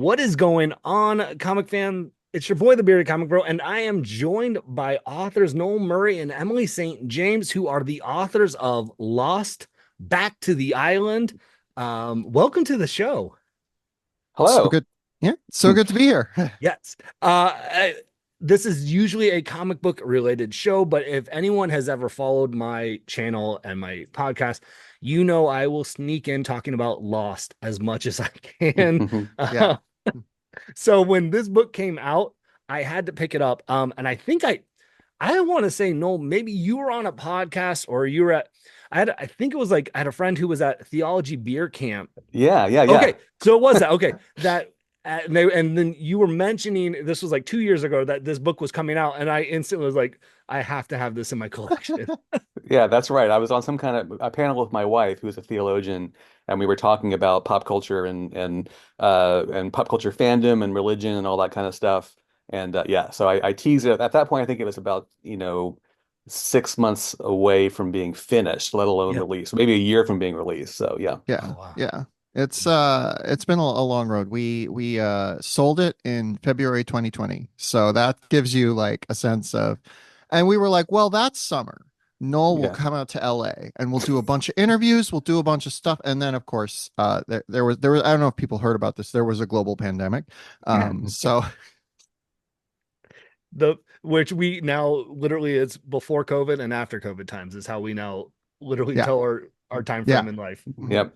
What is going on, comic fan? It's your boy, the Bearded Comic Bro, and I am joined by authors Noel Murray and Emily St. James, who are the authors of Lost, Back to the Island. Welcome to the show. So Hello. good. Yeah, so good to be here. Yes. This is usually a comic book related show, but if anyone has ever followed my channel and my podcast, you know I will sneak in talking about Lost as much as I can. Yeah. So when this book came out, I had to pick it up. And I want to say, no, maybe you were on a podcast or you were at, I think it was like, I had a friend who was at Theology Beer Camp. Yeah. Okay. So it was that. Okay. That, and then you were mentioning this was like 2 years ago that this book was coming out. And I instantly was like, I have to have this in my collection. Yeah, that's right. I was on some kind of a panel with my wife, who's a theologian, and we were talking about pop culture and pop culture fandom and religion and all that kind of stuff. And yeah, so I teased it. At that point, I think it was about, 6 months away from being finished, let alone Yeah. released, maybe a year from being released. So yeah. Oh, Yeah. wow. Yeah. It's been a long road. We sold it in February 2020. So that gives you like a sense of, and we were like, well, that's summer. Noel will Yeah. come out to LA and we'll do a bunch of interviews, we'll do a bunch of stuff. And then of course, there was I don't know if people heard about this. There was a global pandemic. Yeah. So The which we now literally it's before COVID and after COVID times is how we now literally yeah. tell our time Yeah. frame in life. Yep.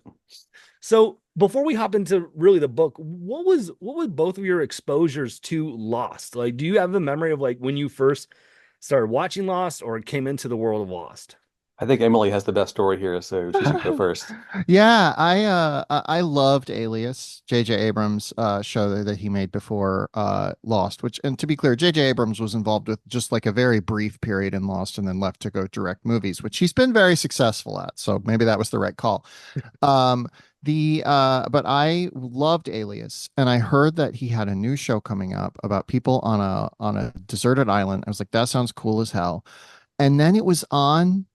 So before we hop into really the book, what was both of your exposures to Lost? Like, do you have a memory of like when you first started watching Lost or came into the world of Lost? I think Emily has the best story here, so she should go first. Yeah, I loved Alias, J.J. Abrams' show that he made before Lost, which, and to be clear, J.J. Abrams was involved with just like a very brief period in Lost and then left to go direct movies, which he's been very successful at. So maybe that was the right call. Um but I loved Alias, and I heard that he had a new show coming up about people on a deserted island. I was like, that sounds cool as hell. And then it was on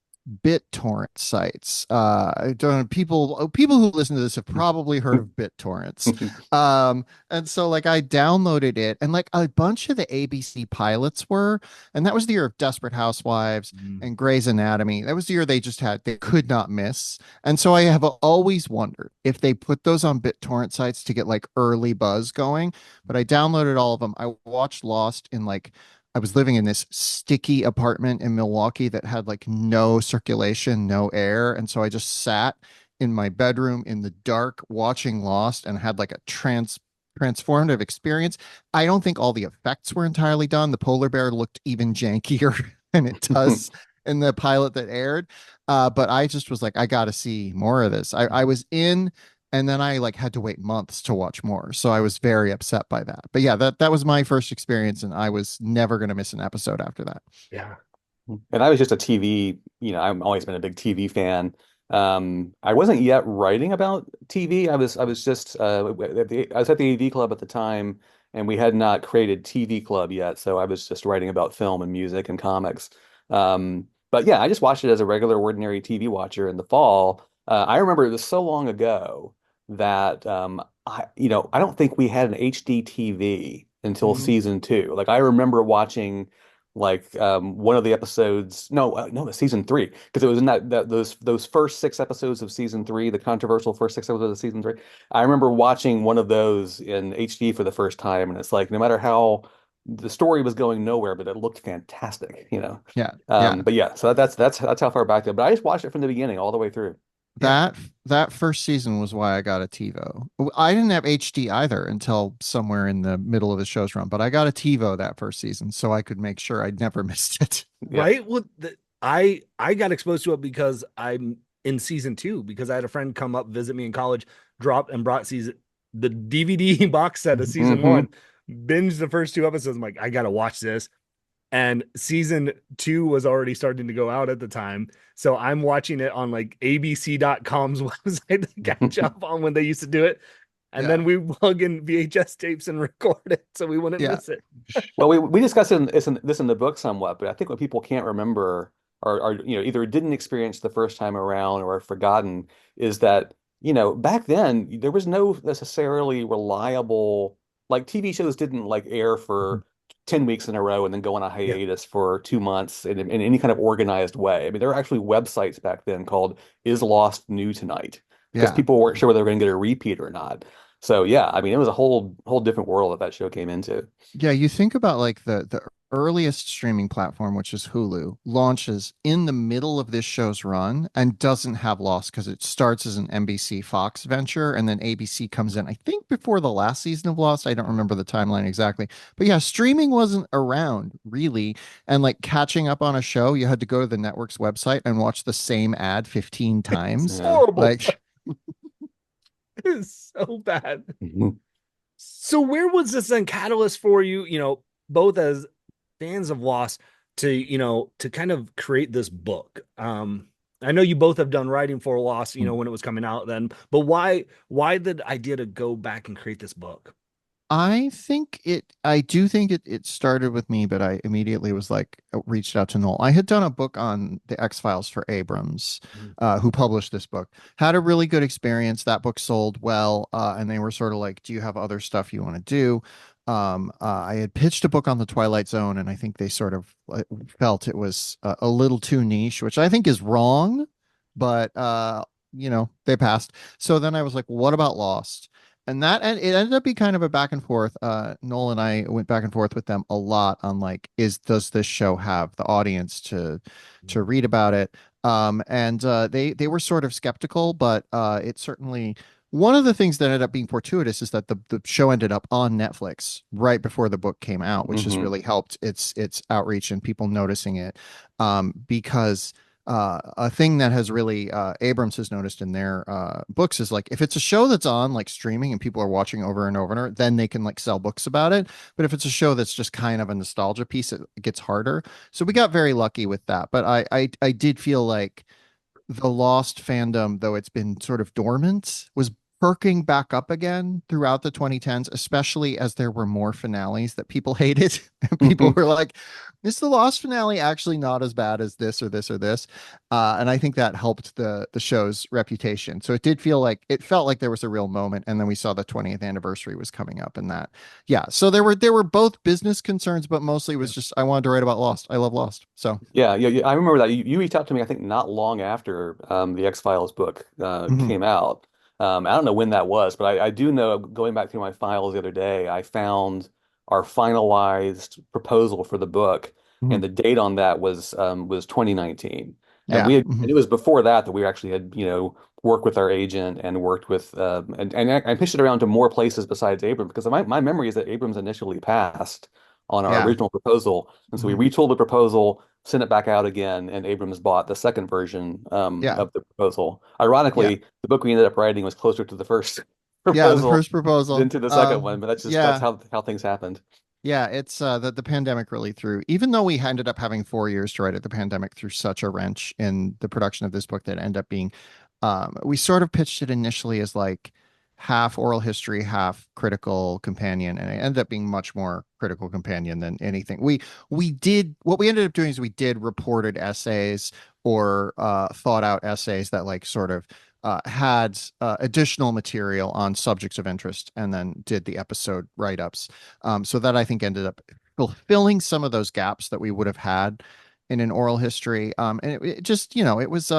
BitTorrent sites. I don't people who listen to this have probably heard of BitTorrents. And so like I downloaded it, and like a bunch of the ABC pilots were, and that was the year of Desperate Housewives Mm. and Grey's Anatomy. That was the year they could not miss. And so I have always wondered if they put those on BitTorrent sites to get like early buzz going. But I downloaded all of them. I watched Lost in like I was living in this sticky apartment in Milwaukee that had like no circulation, no air. And so I just sat in my bedroom in the dark watching Lost and had like a transformative experience. I don't think all the effects were entirely done. The polar bear looked even jankier than it does in the pilot that aired. But I just was like, I got to see more of this. I was in, and then I like had to wait months to watch more. So I was very upset by that. But yeah, that was my first experience, and I was never going to miss an episode after that. Yeah. And I was just a TV, I've always been a big TV fan. I wasn't yet writing about TV. I was just I was at the AV Club at the time, and we had not created TV Club yet, so I was just writing about film and music and comics. But yeah, I just watched it as a regular, ordinary TV watcher in the fall. I remember it was so long ago that I don't think we had an HD TV until Mhm. season two. Like I remember watching like one of the episodes no, it was season three, because it was in those first six episodes of season three, the controversial first six episodes of season three. I remember watching one of those in HD for the first time, and it's like no matter how the story was going nowhere, but it looked fantastic. Yeah, yeah. But yeah, so that's how far back there, but I just watched it from the beginning all the way through. Yeah. That first season was why I got a TiVo. I didn't have HD either until somewhere in the middle of the show's run, but I got a TiVo that first season so I could make sure I'd never missed it. Yep. Right. Well, I got exposed to it because I'm in season two because I had a friend come up visit me in college, drop and brought the DVD box set of season Hmm. one, binge the first two episodes. I'm like, I gotta watch this. And season two was already starting to go out at the time. So I'm watching it on like ABC.com's website to catch up on when they used to do it. And Yeah, then we plug in VHS tapes and record it so we wouldn't yeah. miss it. Well, we discussed this in the book somewhat, but I think what people can't remember, or either didn't experience the first time around or have forgotten, is that back then there was no necessarily reliable like TV shows didn't like air Mhm. for 10 weeks in a row and then go on a Yeah. hiatus for 2 months in any kind of organized way. I mean, there were actually websites back then called Is Lost New Tonight because Yeah. people weren't sure whether they were going to get a repeat or not. So yeah, I mean, it was a whole different world that show came into. Yeah, you think about like the earliest streaming platform, which is Hulu, launches in the middle of this show's run and doesn't have loss because it starts as an NBC Fox venture and then ABC comes in, I think before the last season of Lost. I don't remember the timeline exactly. But yeah, streaming wasn't around really. And like catching up on a show, you had to go to the network's website and watch the same ad 15 It's times. Yeah. horrible. Like It's so bad. Mhm. So where was this then catalyst for you, both as fans of Lost to, to kind of create this book? I know you both have done writing for Lost, when it was coming out then, but why the idea to go back and create this book? I do think it started with me, but I immediately was like, reached out to Noel. I had done a book on the X-Files for Abrams, Mhm. who published this book. Had a really good experience. That book sold well. And they were sort of like, do you have other stuff you want to do? I had pitched a book on the Twilight Zone, and I think they sort of felt it was a little too niche, which I think is wrong, but they passed. So then I was like, what about Lost? And it ended up being kind of a back and forth. Noel and I went back and forth with them a lot on like, does this show have the audience to read about it? And they were sort of skeptical, but it certainly one of the things that ended up being fortuitous is that the show ended up on Netflix right before the book came out, which has Mhm. really helped its outreach and people noticing it. Because a thing that has really Abrams has noticed in their books is like if it's a show that's on like streaming and people are watching over and over and over, then they can like sell books about it. But if it's a show that's just kind of a nostalgia piece, it gets harder. So we got very lucky with that. But I did feel like the Lost fandom, though it's been sort of dormant, was perking back up again throughout the 2010s, especially as there were more finales that people hated. People were like, is the Lost finale actually not as bad as this or this or this? And I think that helped the show's reputation. So it felt like there was a real moment. And then we saw the 20th anniversary was coming up and that. Yeah. So there were both business concerns, but mostly it was just I wanted to write about Lost. I love Lost. So Yeah. I remember that you reached out to me. I think not long after the X-Files book mhm. came out. I don't know when that was, but I do know going back through my files the other day, I found our finalized proposal for the book, and Mhm. the date on that was 2019, and Yeah. and it was before that we actually had worked with our agent and worked with and I pitched it around to more places besides Abrams because my memory is that Abrams initially passed on our Yeah. original proposal, and so we Mhm. retooled the proposal, sent it back out again, and Abrams bought the second version Yeah. of the proposal. Yeah. Ironically, the book we ended up writing was closer to the first Yeah, the proposal first proposal. than to the second one, but that's Yeah. how things happened. Yeah, it's the pandemic really threw, even though we ended up having 4 years to write it, the pandemic threw such a wrench in the production of this book that it ended up being we sort of pitched it initially as like half oral history, half critical companion, and it ended up being much more critical companion than anything. We did what we ended up doing is we did reported essays or thought out essays that like sort of had additional material on subjects of interest and then did the episode write-ups. So that I think ended up fulfilling some of those gaps that we would have had in an oral history. And it just, it was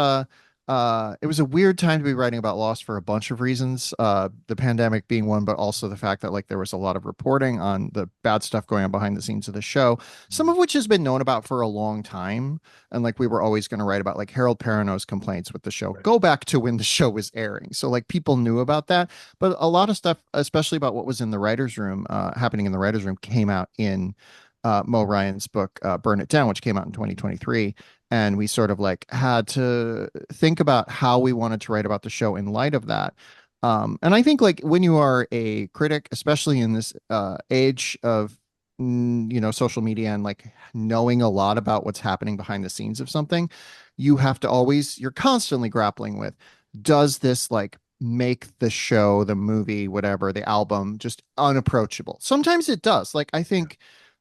a weird time to be writing about Lost for a bunch of reasons. The pandemic being one, but also the fact that like there was a lot of reporting on the bad stuff going on behind the scenes of the show, some of which has been known about for a long time. And like we were always going to write about like Harold Perrineau's complaints with the show. Right. Go back to when the show was airing. So like people knew about that, but a lot of stuff, especially about what was in the writers' room, happening in the writers' room, came out in Mo Ryan's book, Burn It Down, which came out in 2023. And we sort of like had to think about how we wanted to write about the show in light of that. And I think like when you are a critic, especially in this age of social media and like knowing a lot about what's happening behind the scenes of something, you're constantly grappling with, does this like make the show, the movie, whatever, the album just unapproachable? Sometimes it does. Like I think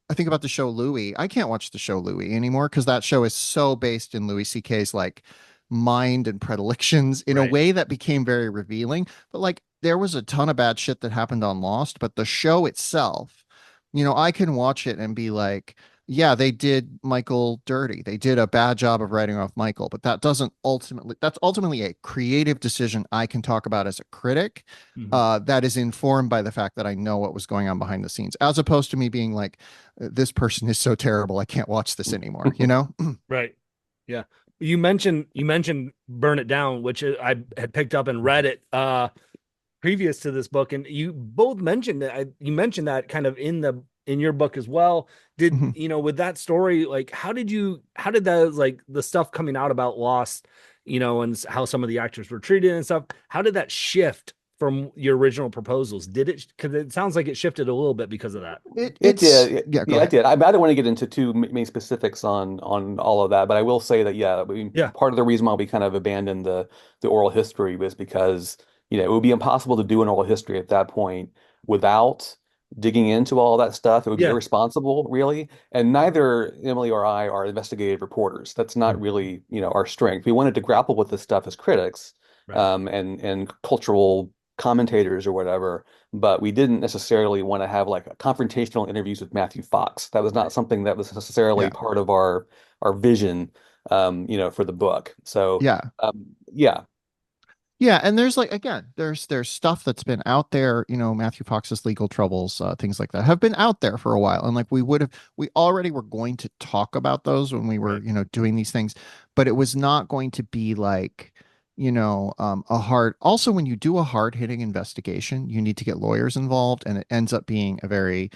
about the show Louie. I can't watch the show Louie anymore because that show is so based in Louis C.K.'s like mind and predilections in a Right. way that became very revealing. But like there was a ton of bad shit that happened on Lost, but the show itself, I can watch it and be like, yeah, they did Michael dirty. They did a bad job of writing off Michael, but that's ultimately a creative decision I can talk about as a critic, Mhm. that is informed by the fact that I know what was going on behind the scenes, as opposed to me being like, this person is so terrible, I can't watch this anymore, you know? Right. Yeah. You mentioned Burn It Down, which I had picked up and read it previous to this book, and you both mentioned that you mentioned that kind of in your book as well. Did with that story, like how did that, like the stuff coming out about Lost, and how some of the actors were treated and stuff, how did that shift from your original proposals? Did it, because it sounds like it shifted a little bit because of that. It It's did. Yeah, go Yeah, it ahead. did. I don't want to get into too many specifics on all of that, but I will say that yeah, I mean, Yeah. part of the reason why we kind of abandoned the oral history was because it would be impossible to do an oral history at that point without digging into all that stuff. It would be Yeah. irresponsible, really. And neither Emily or I are investigative reporters. That's not really our strength. We wanted to grapple with this stuff as critics, Right. and cultural commentators or whatever, but we didn't necessarily want to have like a confrontational interviews with Matthew Fox. That was not Right. something that was necessarily Yeah. part of our vision, for the book. So, Yeah. yeah. Yeah, and there's like, again, there's stuff that's been out there, Matthew Fox's legal troubles, things like that have been out there for a while. And like we already were going to talk about those when we were, Right. doing these things, but it was not going to be like, a hard, also when you do a hard-hitting investigation, you need to get lawyers involved, and it ends up being a very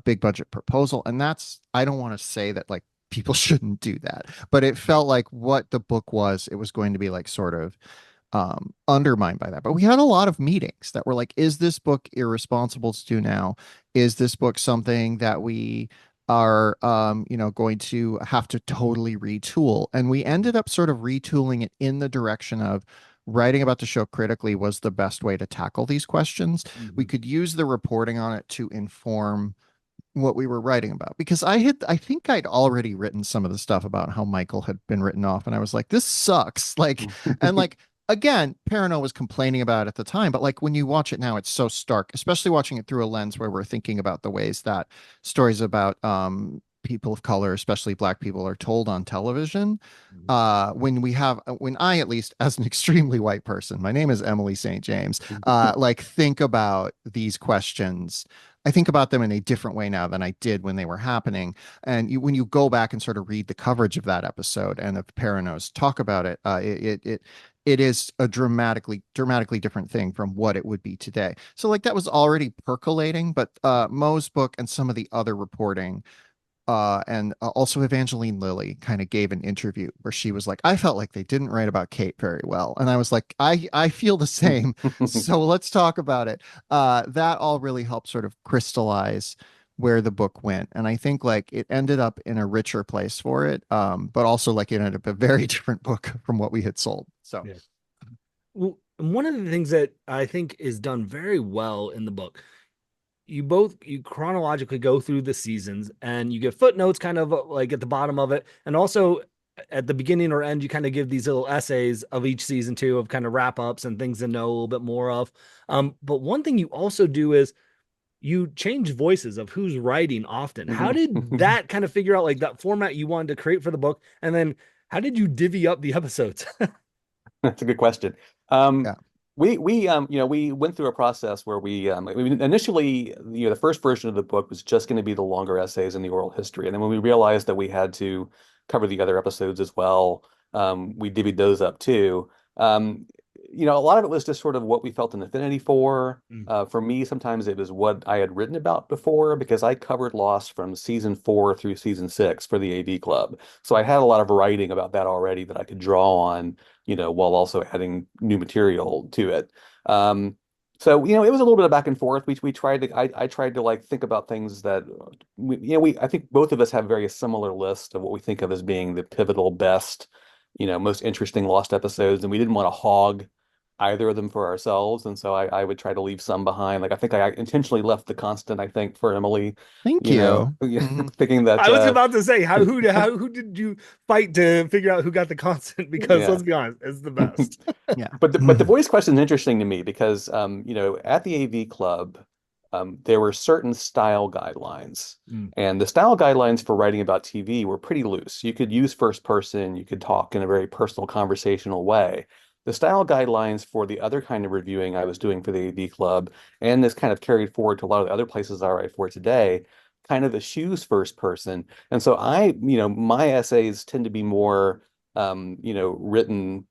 big budget proposal. And I don't want to say that like people shouldn't do that, but it Right. felt like what the book was, it was going to be like sort of undermined by that. But we had a lot of meetings that were like, is this book irresponsible to do now? Is this book something that we are, going to have to totally retool? And we ended up sort of retooling it in the direction of writing about the show critically was the best way to tackle these questions. We Mhm. could use the reporting on it to inform what we were writing about, because I think I'd already written some of the stuff about how Michael had been written off, and I was like, this sucks. Like, and like, again, Perrineau was complaining about it at the time, but like when you watch it now, it's so stark, especially watching it through a lens where we're thinking about the ways that stories about people of color, especially Black people, are told on television. Mhm. When I, at least as an extremely white person, my name is Emily St. James, like think about these questions, I think about them in a different way now than I did when they were happening. And when you go back and sort of read the coverage of that episode and of Perrineau's talk about it, it is a dramatically different thing from what it would be today. So like that was already percolating, but Mo's book and some of the other reporting, and also Evangeline Lilly kind of gave an interview where she was like, I felt like they didn't write about Kate very well. And I was like, I feel the same. So let's talk about it. That all really helped sort of crystallize where the book went. And I think like it ended up in a richer place for it. But also like it ended up a very different book from what we had sold. So Yeah. Well, one of the things that I think is done very well in the book, you chronologically go through the seasons and you give footnotes kind of like at the bottom of it, and also at the beginning or end you kind of give these little essays of each season too, of kind of wrap ups and things to know a little bit more of. But one thing you also do is you change voices of who's writing often. How did that kind of figure out like that format you wanted to create for the book, and then how did you divvy up the episodes? That's a good question. Um, yeah. we went through a process where we initially, the first version of the book was just going to be the longer essays in the oral history, and then when we realized that we had to cover the other episodes as well, we divvied those up too. Um, a lot of it was just sort of what we felt an affinity for. Mm. For me, sometimes it was what I had written about before because I covered Lost from season 4 through season 6 for the AV Club, so I had a lot of writing about that already that I could draw on, while also adding new material to it. So, it was a little bit of back and forth. We tried to, I tried to like think about things that I think both of us have very similar list of what we think of as being the pivotal best, most interesting Lost episodes. And we didn't want to hog either of them for ourselves, and so I would try to leave some behind. Like I think I intentionally left the constant, I think, for Emily, Thank you know, you. Mhm. thinking that I was about to say, who did you fight to figure out who got the constant? Because yeah. let's be honest, it's the best. Yeah. But the voice question is interesting to me because at the AV Club, there were certain style guidelines, Mm. and the style guidelines for writing about TV were pretty loose. You could use first person, you could talk in a very personal, conversational way. The style guidelines for the other kind of reviewing I was doing for the AV Club, and this kind of carried forward to a lot of the other places I write for today, kind of eschews first person. And so my essays tend to be more written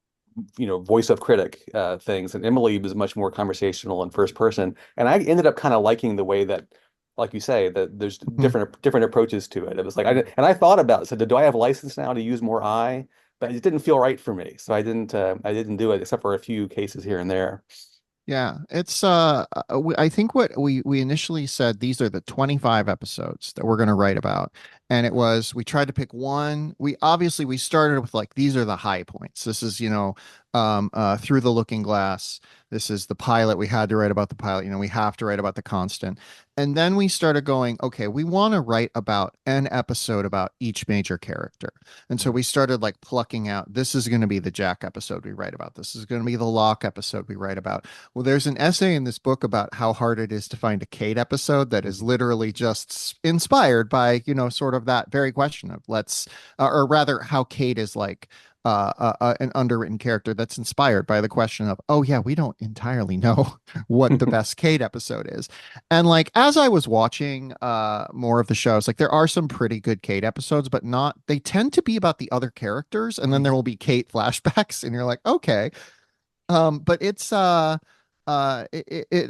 voice of critic things, and Emily was much more conversational and first person. And I ended up kind of liking the way that, like you say, that there's Mhm. different approaches to it. It was like I thought about it, said, do I have license now to use more I? But it didn't feel right for me, so I didn't do it except for a few cases here and there. Yeah, it's I think what we initially said, these are the 25 episodes that we're going to write about. And it was, we tried to pick one. We started with like, these are the high points. This is, Through the Looking Glass. This is the pilot. We had to write about the pilot. We have to write about the constant. And then we started going, okay, we want to write about an episode about each major character. And so we started like plucking out, this is going to be the Jack episode we write about. This is going to be the Locke episode we write about. Well, there's an essay in this book about how hard it is to find a Kate episode that is literally just inspired by, sort of that very question of or rather, how Kate is like an underwritten character that's inspired by the question of, oh, yeah, we don't entirely know what the best Kate episode is. And like, as I was watching more of the shows, like, there are some pretty good Kate episodes, but they tend to be about the other characters. And then there will be Kate flashbacks, and you're like, okay. But it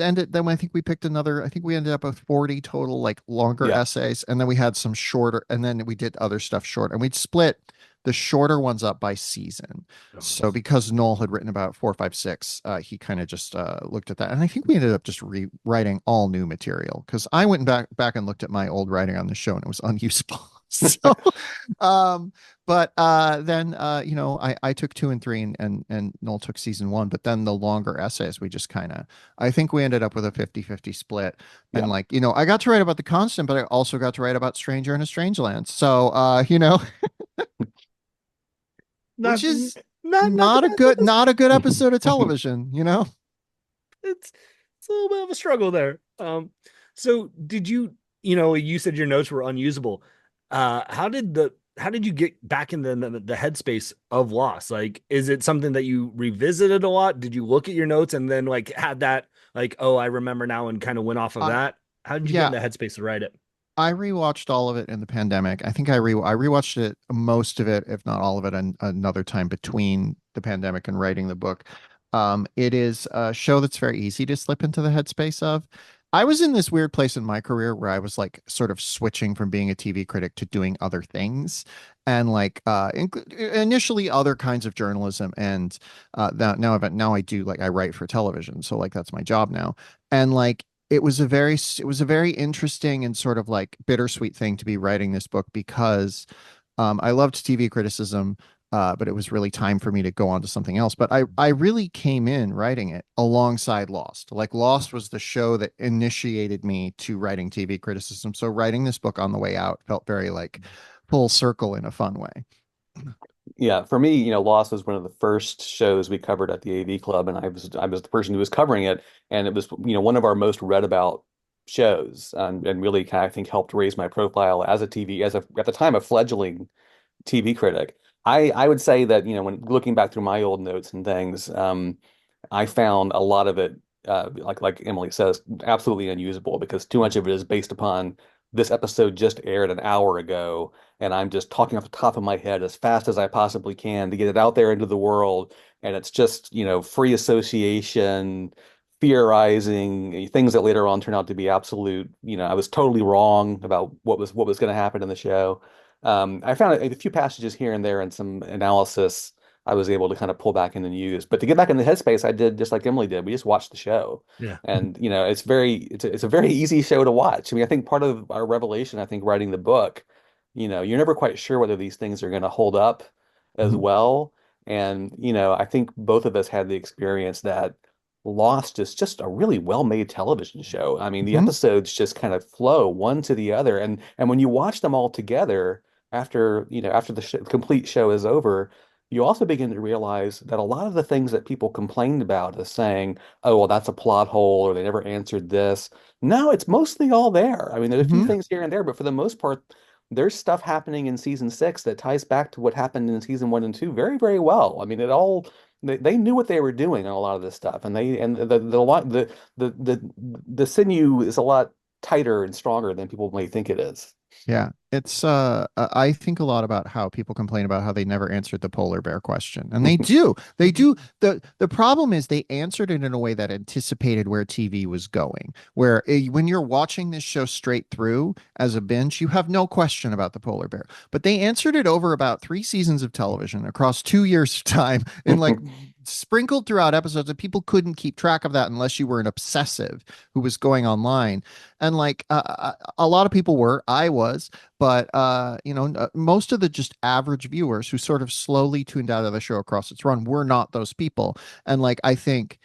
ended, then I think we picked another, I think we ended up with 40 total like longer Yeah. essays, and then we had some shorter, and then we did other stuff short, and we'd split the shorter ones up by season. So because Noel had written about 4, 5, 6, he kind of just looked at that, and I think we ended up just rewriting all new material, because I went back and looked at my old writing on the show, and it was unusable. So um but then I took 2 and 3, and Noel took season 1. But then the longer essays, we just kind of, I think we ended up with a 50-50 split. And Yeah. like, I got to write about the constant, but I also got to write about Stranger in a Strange Land. So which Not is not the best. not a good episode of television. It's it's a little bit of a struggle there. So did you, you said your notes were unusable. How did you get back in the headspace of loss? Like, is it something that you revisited a lot? Did you look at your notes and then like had that like, oh, I remember now, and kind of went off of I that? How did you get in Yeah, the headspace to write it? I rewatched all of it in the pandemic. I think I rewatched it, most of it, if not all of it, another time between the pandemic and writing the book. It is a show that's very easy to slip into the headspace of. I was in this weird place in my career where I was like sort of switching from being a TV critic to doing other things, and like initially other kinds of journalism, and now I do, like, I write for television, so like that's my job now. And like, it was a very interesting and sort of like bittersweet thing to be writing this book, because I loved TV criticism, but it was really time for me to go on to something else. But I really came in writing it alongside Lost. Like, Lost was the show that initiated me to writing TV criticism. So writing this book on the way out felt very like full circle in a fun way. Yeah, for me, Lost was one of the first shows we covered at the AV Club, and I was the person who was covering it, and it was one of our most read about shows, and really kind of, I think, helped raise my profile as a TV as a at the time a fledgling TV critic. I would say that when looking back through my old notes and things, I found a lot of it, like Emily says, absolutely unusable, because too much of it is based upon this episode just aired an hour ago, and I'm just talking off the top of my head as fast as I possibly can to get it out there into the world, and it's just free association, theorizing things that later on turn out to be absolute. I was totally wrong about what was going to happen in the show. I found a few passages here and there and some analysis I was able to kind of pull back in and use. But to get back in the headspace, I did just like Emily did. We just watched the show, Yeah. and it's a very easy show to watch. I mean, I think part of our revelation, I think, writing the book, you're never quite sure whether these things are going to hold up as Mhm. well. And, I think both of us had the experience that Lost is just a really well-made television show. I mean, the Mhm. episodes just kind of flow one to the other. And when you watch them all together after the complete show is over, you also begin to realize that a lot of the things that people complained about as saying, oh, well, that's a plot hole, or they never answered this. No, it's mostly all there. I mean, there's a few Mhm. things here and there, but for the most part, there's stuff happening in season six that ties back to what happened in season one and two very, very well. I mean, they knew what they were doing on a lot of this stuff, and the sinew is a lot tighter and stronger than people may think it is. Yeah, it's I think a lot about how people complain about how they never answered the polar bear question. And they do. They do. The problem is they answered it in a way that anticipated where TV was going. Where when you're watching this show straight through as a binge, you have no question about the polar bear. But they answered it over about 3 seasons of television across 2 years of time in like sprinkled throughout episodes, and people couldn't keep track of that unless you were an obsessive who was going online. And like a lot of people were, I was, but most of the just average viewers who sort of slowly tuned out of the show across its run were not those people. And like I think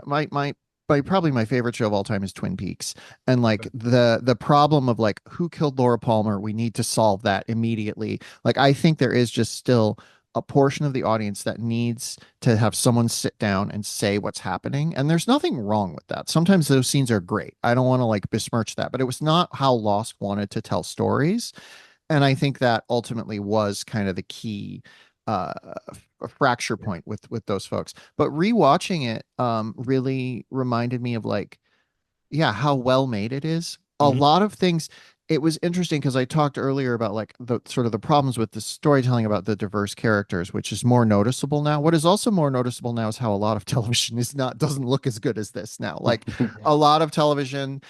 my probably my favorite show of all time is Twin Peaks. And like the problem of like who killed Laura Palmer, we need to solve that immediately. Like I think there is just still a portion of the audience that needs to have someone sit down and say what's happening. And there's nothing wrong with that. Sometimes those scenes are great. I don't want to like besmirch that, but it was not how Lost wanted to tell stories. And I think that ultimately was kind of the key fracture point with those folks. But rewatching it really reminded me of like yeah, how well made it is. A Mhm. lot of things. It was interesting because I talked earlier about like the sort of the problems with the storytelling about the diverse characters, which is more noticeable now. What is also more noticeable now is how a lot of television is not doesn't look as good as this now. Like Yeah. a lot of television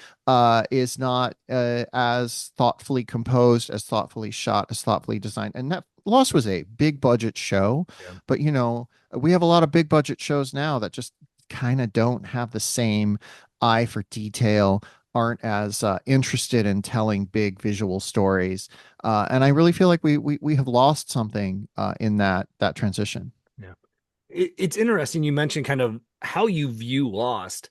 is not as thoughtfully composed, as thoughtfully shot, as thoughtfully designed. And that Lost was a big budget show, Yeah. but we have a lot of big budget shows now that just kind of don't have the same eye for detail, aren't as interested in telling big visual stories, and I really feel like we have lost something in that transition. Yeah. It's interesting. You mentioned kind of how you view Lost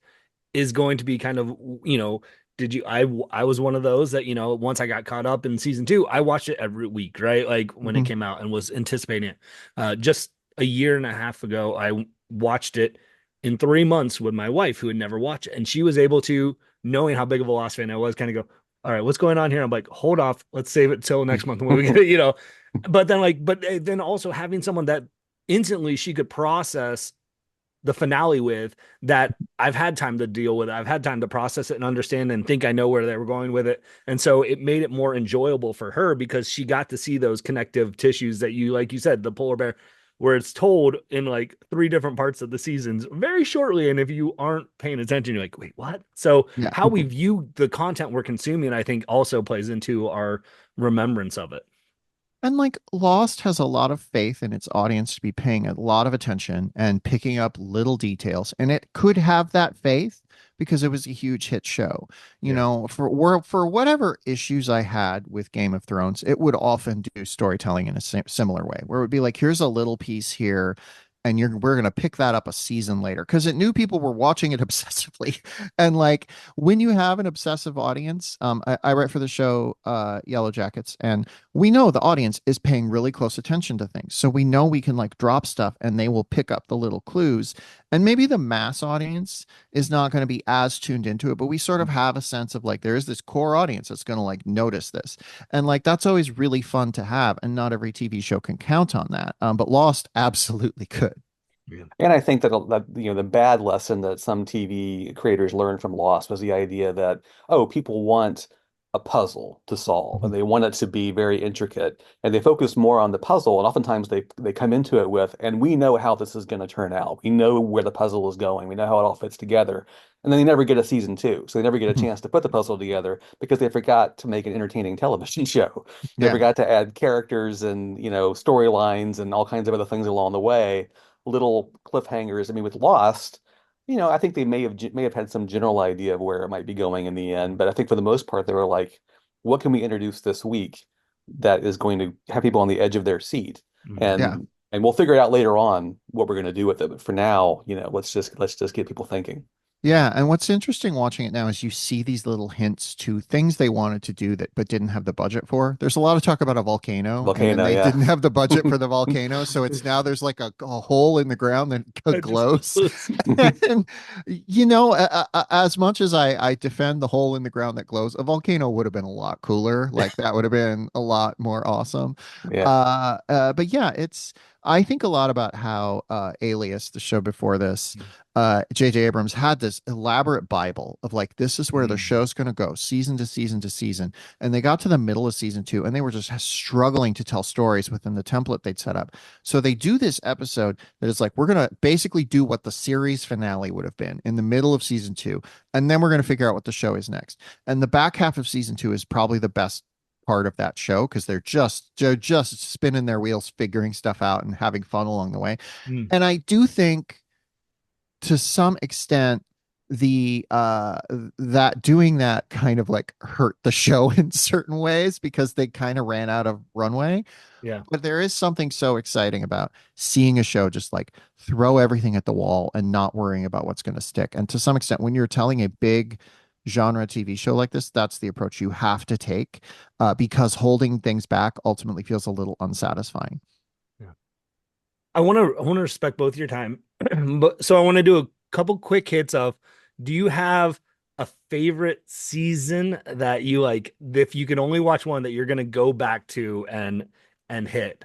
is going to be kind of, you know, did you, I was one of those that, once I got caught up in season two, I watched it every week, right? Like when it Mhm. came out and was anticipating it. Just a year and a half ago, I watched it in 3 months with my wife who had never watched it. And she was able to, knowing how big of a Lost fan I was, kind of go, all right, what's going on here? I'm like, hold off. Let's save it till next month when we get it, but then then also having someone that instantly she could process the finale with that I've had time to deal with it. I've had time to process it and understand and think I know where they were going with it. And so it made it more enjoyable for her because she got to see those connective tissues that like you said, the polar bear, where it's told in like three different parts of the seasons very shortly. And if you aren't paying attention, you're like, wait, what? So Yeah. how we view the content we're consuming, I think also plays into our remembrance of it. And like Lost has a lot of faith in its audience to be paying a lot of attention and picking up little details. And it could have that faith because it was a huge hit show. Yeah. For whatever issues I had with Game of Thrones, it would often do storytelling in a similar way, where it would be like, here's a little piece here. And we're gonna pick that up a season later because it knew people were watching it obsessively. And like when you have an obsessive audience, I write for the show Yellow Jackets, and we know the audience is paying really close attention to things. So we know we can like drop stuff and they will pick up the little clues. And maybe the mass audience is not going to be as tuned into it, but we sort of have a sense of like there is this core audience that's going to like notice this. And like that's always really fun to have. And not every TV show can count on that. But Lost absolutely could. Yeah. And I think that the bad lesson that some TV creators learned from Lost was the idea that, oh, people want a puzzle to solve and Mhm. they want it to be very intricate, and they focus more on the puzzle, and oftentimes they come into it with, and we know how this is going to turn out. We know where the puzzle is going. We know how it all fits together. And then they never get a season two. So they never get a Mhm. chance to put the puzzle together because they forgot to make an entertaining television show. They Yeah. forgot to add characters and, storylines and all kinds of other things along the way, little cliffhangers. I mean, with Lost, I think they may have had some general idea of where it might be going in the end, but I think for the most part they were like, what can we introduce this week that is going to have people on the edge of their seat? Mhm. Yeah. And And we'll figure it out later on what we're going to do with it. But for now, let's just get people thinking. Yeah, and what's interesting watching it now is you see these little hints to things they wanted to do that but didn't have the budget for. There's a lot of talk about a volcano, and then Volcano, they yeah. didn't have the budget for the volcano, so it's now there's like a hole in the ground that It just glows. goes. And as much as I defend the hole in the ground that glows, a volcano would have been a lot cooler. Like that would have been a lot more awesome. Yeah. But yeah, it's I think a lot about how Alias, the show before this, J.J. Abrams had this elaborate Bible of like, this is where the Mm. show's going to go season to season to season. And they got to the middle of season two and they were just struggling to tell stories within the template they'd set up. So they do this episode that is like, we're going to basically do what the series finale would have been in the middle of season two. And then we're going to figure out what the show is next. And the back half of season two is probably the best part of that show because they're just spinning their wheels, figuring stuff out and having fun along the way. Mm. And I do think to some extent the that doing that kind of like hurt the show in certain ways because they kind of ran out of runway. Yeah. But there is something so exciting about seeing a show just like throw everything at the wall and not worrying about what's going to stick. And to some extent, when you're telling a big genre TV show like this, that's the approach you have to take because holding things back ultimately feels a little unsatisfying. Yeah. I want to respect both your time. But so I want to do a couple quick hits of, do you have a favorite season that you like, if you can only watch one that you're going to go back to and hit?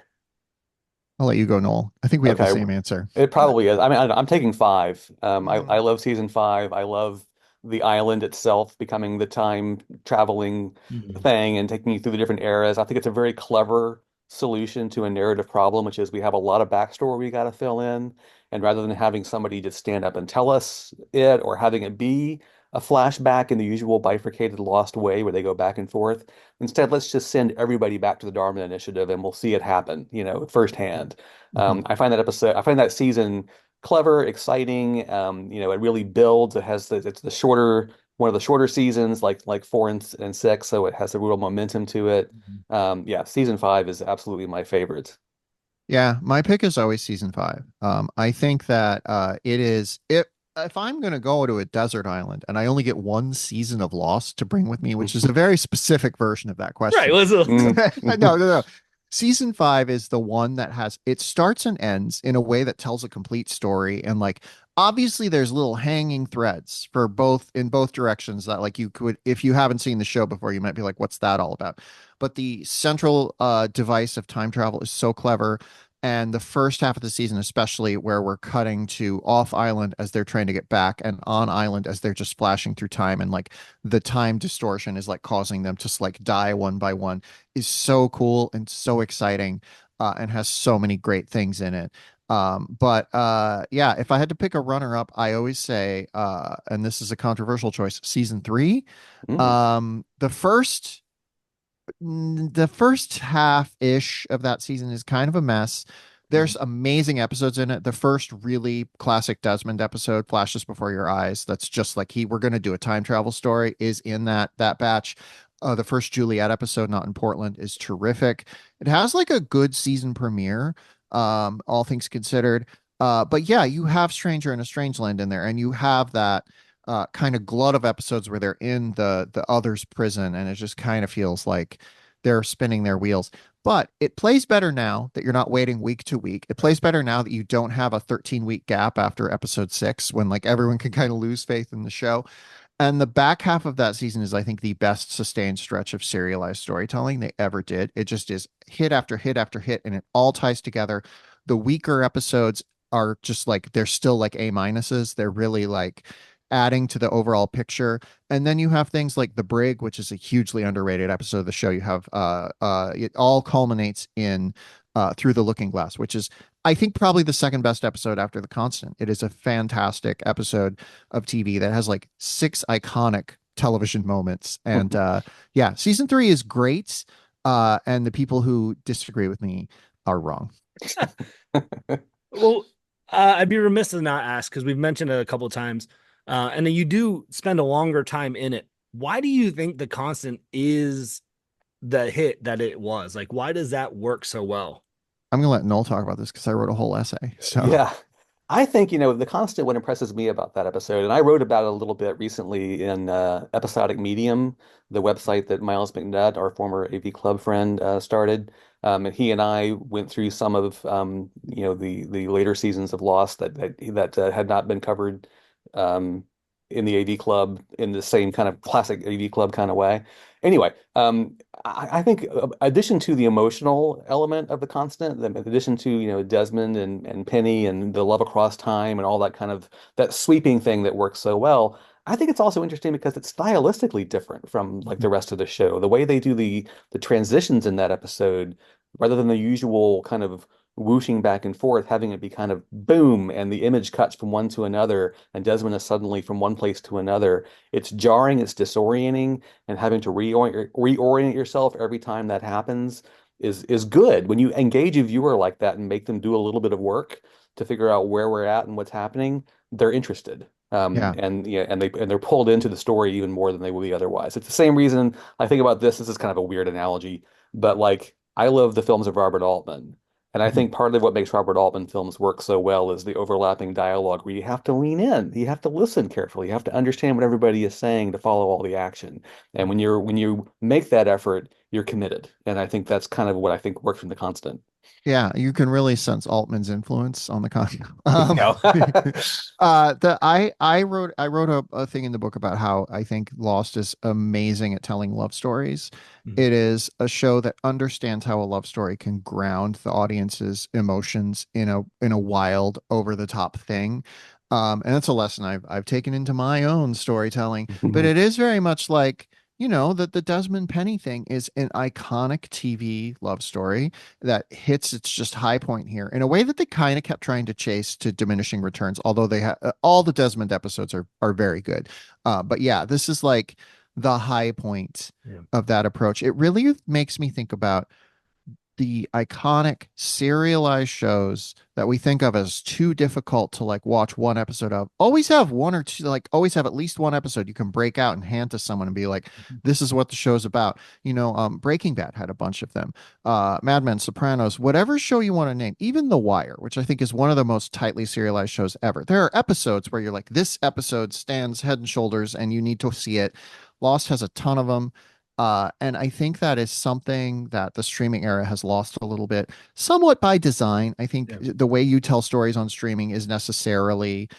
I'll let you go, Noel. I think we have the Okay. same answer. It probably is. I mean, I'm taking five. I Mm. love season five. I love the island itself becoming the time traveling Mhm. thing and taking you through the different eras. I think it's a very clever solution to a narrative problem, which is we have a lot of backstory we got to fill in. And rather than having somebody just stand up and tell us it or having it be a flashback in the usual bifurcated, lost way where they go back and forth, instead, let's just send everybody back to the Dharma Initiative and we'll see it happen, firsthand. Mhm. I find that season clever, exciting. It really builds. It's the shorter, one of the shorter seasons, like four and six, so it has a real momentum to it. Mhm. Yeah, season five is absolutely my favorite. Yeah, my pick is always season five. I think that it is it if I'm going to go to a desert island and I only get one season of Lost to bring with me, which is a very specific version of that Right. question. Was Mm. No, no, no. Season five is the one that has it starts and ends in a way that tells a complete story. And like obviously there's little hanging threads for both in both directions that like you could, if you haven't seen the show before, you might be like, what's that all about? But the central device of time travel is so clever. And the first half of the season, especially where we're cutting to off island as they're trying to get back and on island as they're just flashing through time and like the time distortion is like causing them to like die one by one is so cool and so exciting and has so many great things in it. But yeah, if I had to pick a runner up, I always say, and this is a controversial choice, season three. Mm. The first half ish of that season is kind of a mess. There's amazing episodes in it. The first really classic Desmond episode, Flashes Before Your Eyes, that's just like we're going to do a time travel story, is in that batch. The first Juliet episode, Not in Portland, is terrific. It has like a good season premiere, all things considered. But yeah, you have Stranger in a Strangeland in there, and you have that kind of glut of episodes where they're in the other's prison, and it just kind of feels like they're spinning their wheels. But it plays better now that you're not waiting week to week. It plays better now that you don't have a 13-week gap after episode six when like everyone can kind of lose faith in the show. And the back half of that season is, I think, the best sustained stretch of serialized storytelling they ever did. It just is hit after hit after hit, and it all ties together. The weaker episodes are just like they're still like A minuses. They're really like adding to the overall picture. And then you have things like The Brig, which is a hugely underrated episode of the show. You have it all culminates in Through the Looking Glass, which is I think probably the second best episode after The Constant. It is a fantastic episode of TV that has like six iconic television moments. And yeah, season three is great. And the people who disagree with me are wrong. Well, I'd be remiss to not ask because we've mentioned it a couple of times, and then you do spend a longer time in it. Why do you think The Constant is the hit that it was? Like, why does that work so well? I'm gonna let Noel talk about this because I wrote a whole essay. So Yeah. I think, the constant what impresses me about that episode, and I wrote about it a little bit recently in Episodic Medium, the website that Miles McNutt, our former AV Club friend, started. And he and I went through some of the later seasons of Lost that had not been covered um, in the AV Club in the same kind of classic AV Club kind of way. Anyway, I think addition to the emotional element of the constant, in addition to, Desmond and Penny and the love across time and all that kind of that sweeping thing that works so well, I think it's also interesting because it's stylistically different from like the rest of the show. The way they do the transitions in that episode, rather than the usual kind of whooshing back and forth, having it be kind of boom and the image cuts from one to another and Desmond is suddenly from one place to another. It's jarring, it's disorienting, and having to reorient yourself every time that happens is good. When you engage a viewer like that and make them do a little bit of work to figure out where we're at and what's happening, they're interested. yeah. And yeah, and they're pulled into the story even more than they would be otherwise. It's the same reason I think about this. This is kind of a weird analogy, but like I love the films of Robert Altman. And I Mhm. think part of what makes Robert Altman films work so well is the overlapping dialogue where you have to lean in, you have to listen carefully, you have to understand what everybody is saying to follow all the action. And when you make that effort, you're committed. And I think that's kind of what I think works from the constant. Yeah, you can really sense Altman's influence on the content. No. I wrote a thing in the book about how I think Lost is amazing at telling love stories. Mhm. It is a show that understands how a love story can ground the audience's emotions in a wild, over the top thing. And that's a lesson I've taken into my own storytelling. But it is very much like, that the Desmond Penny thing is an iconic TV love story that hits its just high point here in a way that they kind of kept trying to chase to diminishing returns. Although they have all the Desmond episodes are very good, but yeah, this is like the high point Yeah. of that approach. It really makes me think about the iconic serialized shows that we think of as too difficult to like watch one episode of. Always have one or two, like always have at least one episode you can break out and hand to someone and be like, this is what the show's about. Breaking Bad had a bunch of them. Mad Men, Sopranos, whatever show you want to name, even The Wire, which I think is one of the most tightly serialized shows ever. There are episodes where you're like, this episode stands head and shoulders and you need to see it. Lost has a ton of them. And I think that is something that the streaming era has lost a little bit, somewhat by design. I think Yeah. the way you tell stories on streaming is necessarily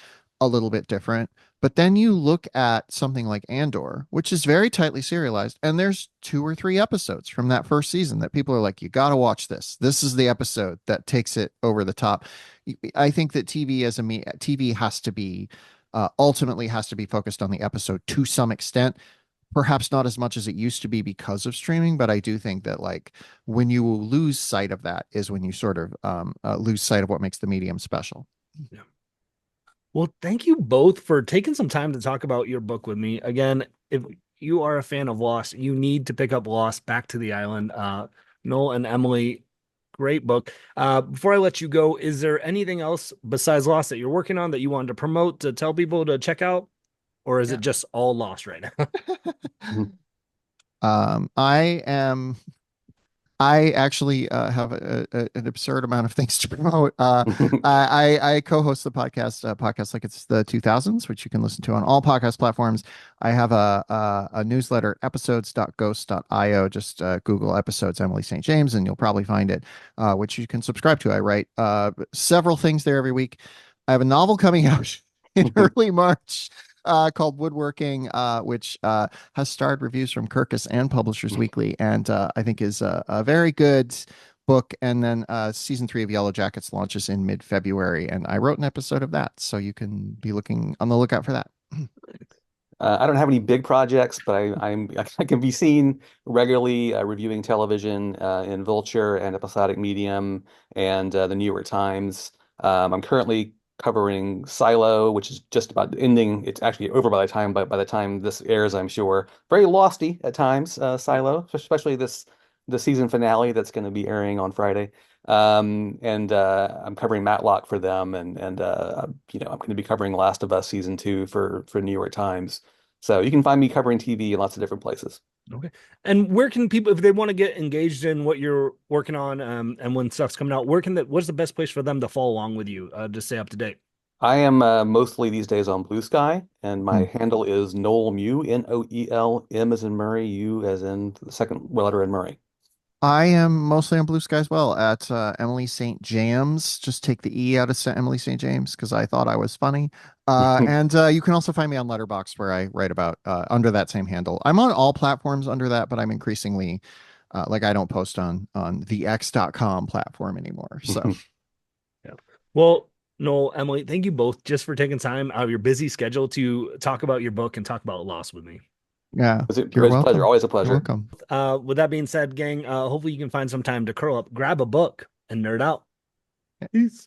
a little bit different. But then you look at something like Andor, which is very tightly serialized, and there's 2 or 3 episodes from that first season that people are like, you got to watch this. This is the episode that takes it over the top. I think that TV has to be ultimately has to be focused on the episode to some extent, perhaps not as much as it used to be because of streaming, but I do think that like when you lose sight of that is when you sort of lose sight of what makes the medium special. Yeah. Well, thank you both for taking some time to talk about your book with me. Again, if you are a fan of Lost, you need to pick up Lost Back to the Island. Noel and Emily, great book. Before I let you go, is there anything else besides Lost that you're working on that you wanted to promote to tell people to check out? Or is Yeah. it just all Lost right now? I am. I actually have an absurd amount of things to promote. I co-host the podcast like it's the 2000s, which you can listen to on all podcast platforms. I have a newsletter, episodes.ghost.io. Just Google episodes Emily St. James, and you'll probably find it, which you can subscribe to. I write several things there every week. I have a novel coming out in early March. Called Woodworking, which has starred reviews from Kirkus and Publishers Weekly, and I think is a very good book. And then season 3 of Yellow Jackets launches in mid-February, and I wrote an episode of that, so you can be looking on the lookout for that. I don't have any big projects, but I can be seen regularly reviewing television in Vulture and Episodic Medium and the New York Times. I'm currently covering Silo, which is just about ending. It's actually over by the time this airs, I'm sure. Very losty at times, Silo, especially the season finale that's going to be airing on Friday. And I'm covering Matlock for them, and I'm going to be covering Last of Us season 2 for New York Times. So you can find me covering TV in lots of different places. Okay. And where can people, if they want to get engaged in what you're working on, and when stuff's coming out, what's the best place for them to follow along with you, to stay up to date? I am mostly these days on Bluesky, and my Hmm. handle is Noel Mew, Noel, M as in Murray, U as in the second letter in Murray. I am mostly on Blue Sky as well at Emily St. James. Just take the E out of Emily St. James because I thought I was funny. And you can also find me on Letterboxd where I write about under that same handle. I'm on all platforms under that, but I'm increasingly like I don't post on the X.com platform anymore. So Yeah. Well, Noel, Emily, thank you both just for taking time out of your busy schedule to talk about your book and talk about loss with me. yeah, It you're was a pleasure, welcome. always a You're pleasure. welcome. With that being said, gang, hopefully you can find some time to curl up, grab a book, and nerd out. Peace.